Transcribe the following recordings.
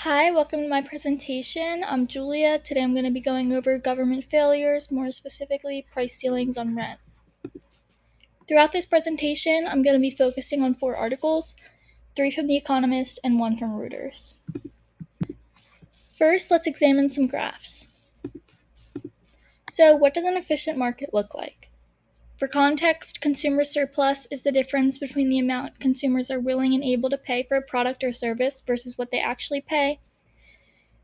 Hi, welcome to my presentation. I'm Julia. Today I'm going to be going over government failures, more specifically price ceilings on rent. Throughout this presentation, I'm going to be focusing on 4 articles, 3 from The Economist and 1 from Reuters. First, let's examine some graphs. So, what does an efficient market look like? For context, consumer surplus is the difference between the amount consumers are willing and able to pay for a product or service versus what they actually pay.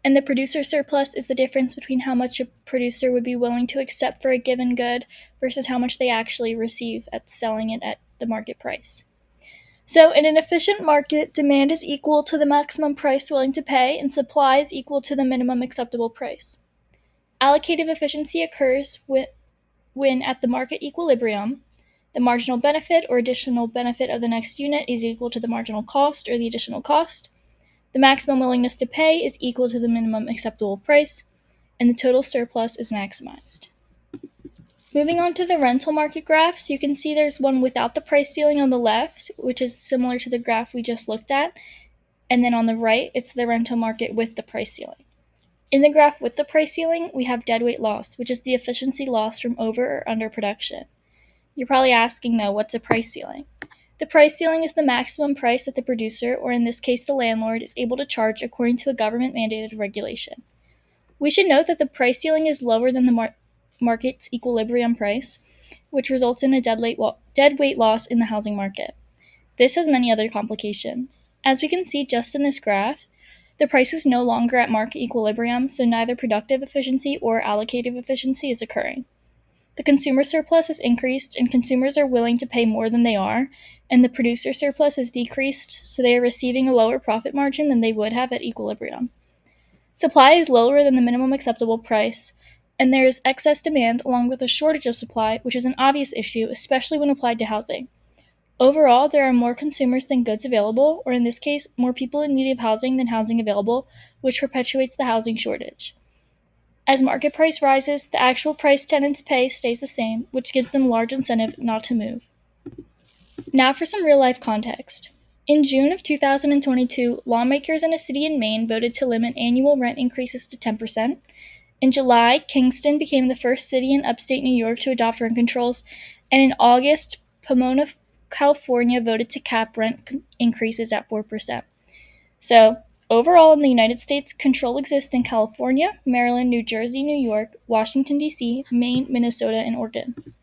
And the producer surplus is the difference between how much a producer would be willing to accept for a given good versus how much they actually receive at selling it at the market price. So, in an efficient market, demand is equal to the maximum price willing to pay, and supply is equal to the minimum acceptable price. Allocative efficiency occurs when at the market equilibrium, the marginal benefit or additional benefit of the next unit is equal to the marginal cost or the additional cost. The maximum willingness to pay is equal to the minimum acceptable price, and the total surplus is maximized. Moving on to the rental market graphs, you can see there's one without the price ceiling on the left, which is similar to the graph we just looked at, and then on the right, it's the rental market with the price ceiling. In the graph with the price ceiling, we have deadweight loss, which is the efficiency loss from over or under production. You're probably asking, though, what's a price ceiling? The price ceiling is the maximum price that the producer, or in this case the landlord, is able to charge according to a government-mandated regulation. We should note that the price ceiling is lower than the market's equilibrium price, which results in a deadweight loss in the housing market. This has many other complications. As we can see just in this graph, the price is no longer at market equilibrium, so neither productive efficiency or allocative efficiency is occurring. The consumer surplus has increased, and consumers are willing to pay more than they are, and the producer surplus has decreased, so they are receiving a lower profit margin than they would have at equilibrium. Supply is lower than the minimum acceptable price, and there is excess demand along with a shortage of supply, which is an obvious issue, especially when applied to housing. Overall, there are more consumers than goods available, or in this case, more people in need of housing than housing available, which perpetuates the housing shortage. As market price rises, the actual price tenants pay stays the same, which gives them large incentive not to move. Now for some real-life context. In June of 2022, lawmakers in a city in Maine voted to limit annual rent increases to 10%. In July, Kingston became the first city in upstate New York to adopt rent controls, and in August, Pomona, California voted to cap rent increases at 4%. So, overall in the United States, control exists in California, Maryland, New Jersey, New York, Washington, D.C., Maine, Minnesota, and Oregon.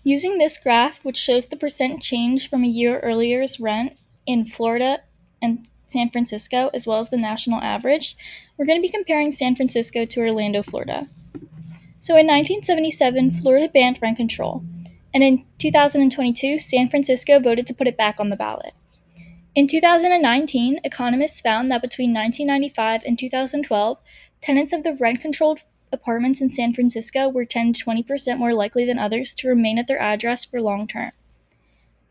Using this graph, which shows the percent change from a year earlier's rent in Florida and San Francisco, as well as the national average, we're going to be comparing San Francisco to Orlando, Florida. So in 1977, Florida banned rent control, and in 2022, San Francisco voted to put it back on the ballot. In 2019, economists found that between 1995 and 2012, tenants of the rent-controlled apartments in San Francisco were 10 to 20% more likely than others to remain at their address for long term.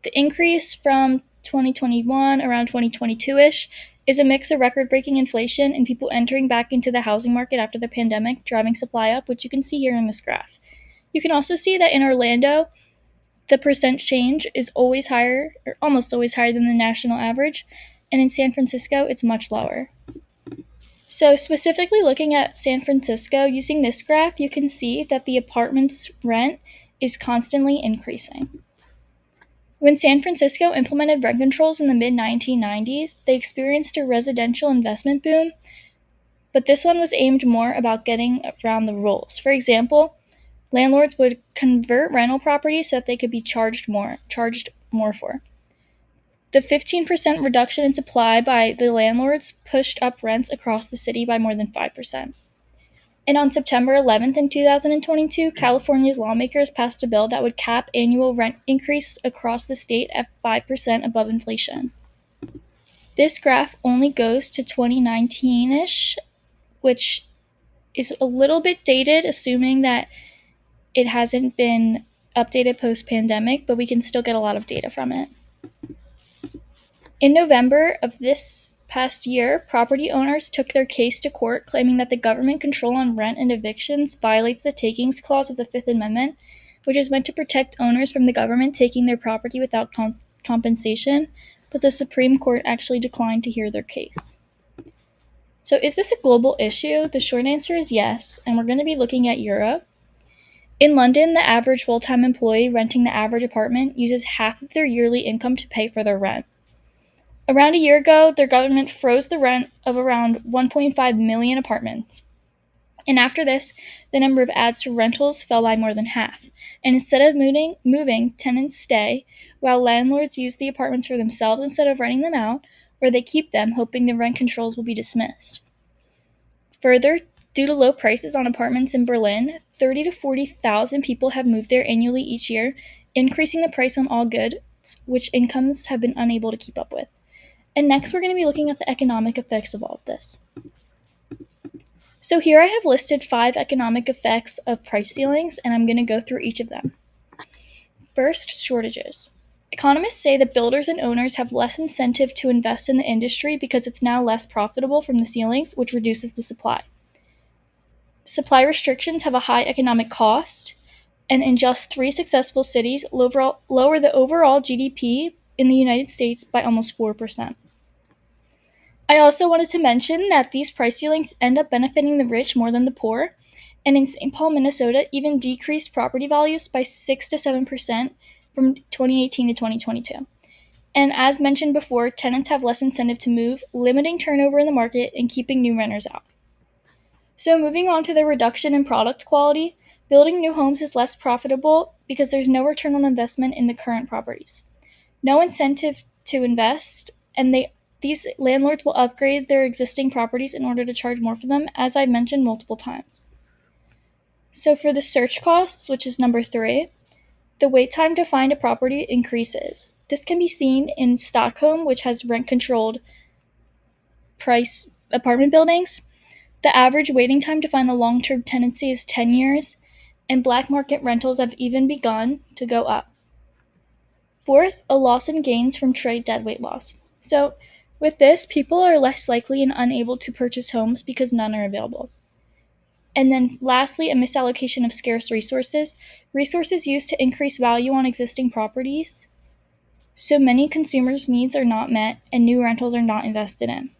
The increase from 2021, around 2022-ish, is a mix of record-breaking inflation and people entering back into the housing market after the pandemic, driving supply up, which you can see here in this graph. You can also see that in Orlando, the percent change is always higher, or almost always higher than the national average, and in San Francisco, it's much lower. So specifically looking at San Francisco, using this graph, you can see that the apartment's rent is constantly increasing. When San Francisco implemented rent controls in the mid-1990s, they experienced a residential investment boom, but this one was aimed more about getting around the rules. For example, landlords would convert rental properties so that they could be charged more for. The 15% reduction in supply by the landlords pushed up rents across the city by more than 5%. And on September 11th in 2022, California's lawmakers passed a bill that would cap annual rent increase across the state at 5% above inflation. This graph only goes to 2019-ish, which is a little bit dated, assuming that it hasn't been updated post-pandemic, but we can still get a lot of data from it. In November of this past year, property owners took their case to court, claiming that the government control on rent and evictions violates the Takings Clause of the Fifth Amendment, which is meant to protect owners from the government taking their property without compensation, but the Supreme Court actually declined to hear their case. So, is this a global issue? The short answer is yes, and we're going to be looking at Europe. In London, the average full time employee renting the average apartment uses half of their yearly income to pay for their rent. Around a year ago, their government froze the rent of around 1.5 million apartments. And after this, the number of ads for rentals fell by more than half. And instead of moving, tenants stay, while landlords use the apartments for themselves instead of renting them out, or they keep them, hoping the rent controls will be dismissed. Further, due to low prices on apartments in Berlin, 30 to 40,000 people have moved there annually each year, increasing the price on all goods, which incomes have been unable to keep up with. And next, we're going to be looking at the economic effects of all of this. So here I have listed 5 economic effects of price ceilings, and I'm going to go through each of them. First, shortages. Economists say that builders and owners have less incentive to invest in the industry because it's now less profitable from the ceilings, which reduces the supply. Supply restrictions have a high economic cost, and in just 3 successful cities, lower the overall GDP in the United States by almost 4%. I also wanted to mention that these price ceilings end up benefiting the rich more than the poor, and in St. Paul, Minnesota, even decreased property values by 6 to 7% from 2018 to 2022. And as mentioned before, tenants have less incentive to move, limiting turnover in the market and keeping new renters out. So, moving on to the reduction in product quality, building new homes is less profitable because there's no return on investment in the current properties. No incentive to invest, and these landlords will upgrade their existing properties in order to charge more for them, as I mentioned multiple times. So, for the search costs, which is number 3, the wait time to find a property increases. This can be seen in Stockholm, which has rent controlled price apartment buildings. The average waiting time to find a long term tenancy is 10 years, and black market rentals have even begun to go up. Fourth, a loss in gains from trade deadweight loss. So, with this, people are less likely and unable to purchase homes because none are available. And then, lastly, a misallocation of scarce resources. Resources used to increase value on existing properties. So many consumers' needs are not met and new rentals are not invested in.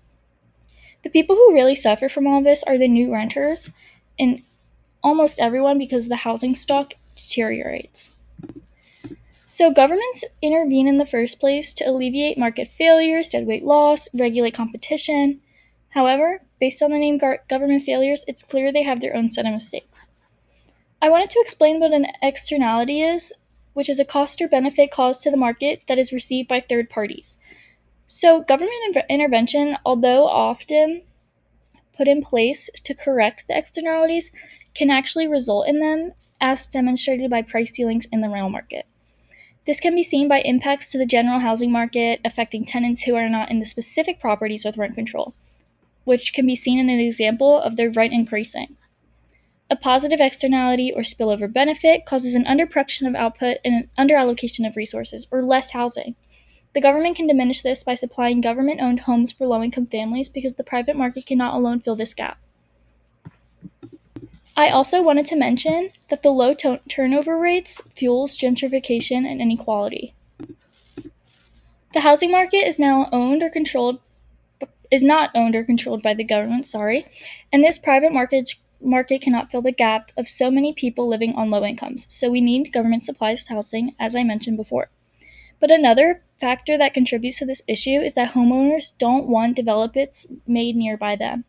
The people who really suffer from all this are the new renters, and almost everyone because the housing stock deteriorates. So, governments intervene in the first place to alleviate market failures, deadweight loss, regulate competition. However, based on the name government failures, it's clear they have their own set of mistakes. I wanted to explain what an externality is, which is a cost or benefit caused to the market that is received by third parties. So, government intervention, although often put in place to correct the externalities, can actually result in them, as demonstrated by price ceilings in the rental market. This can be seen by impacts to the general housing market affecting tenants who are not in the specific properties with rent control, which can be seen in an example of their rent increasing. A positive externality or spillover benefit causes an underproduction of output and an underallocation of resources, or less housing. The government can diminish this by supplying government owned homes for low income families because the private market cannot alone fill this gap. I also wanted to mention that the low turnover rates fuels gentrification and inequality. The housing market is not owned or controlled by the government, and this private market cannot fill the gap of so many people living on low incomes. So we need government supplies housing, as I mentioned before. But another factor that contributes to this issue is that homeowners don't want developments made nearby them.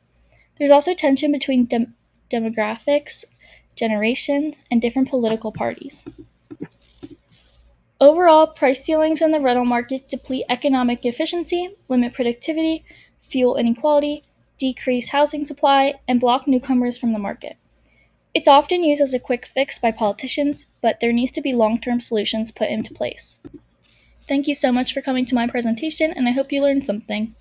There's also tension between demographics, generations, and different political parties. Overall, price ceilings in the rental market deplete economic efficiency, limit productivity, fuel inequality, decrease housing supply, and block newcomers from the market. It's often used as a quick fix by politicians, but there needs to be long-term solutions put into place. Thank you so much for coming to my presentation, and I hope you learned something.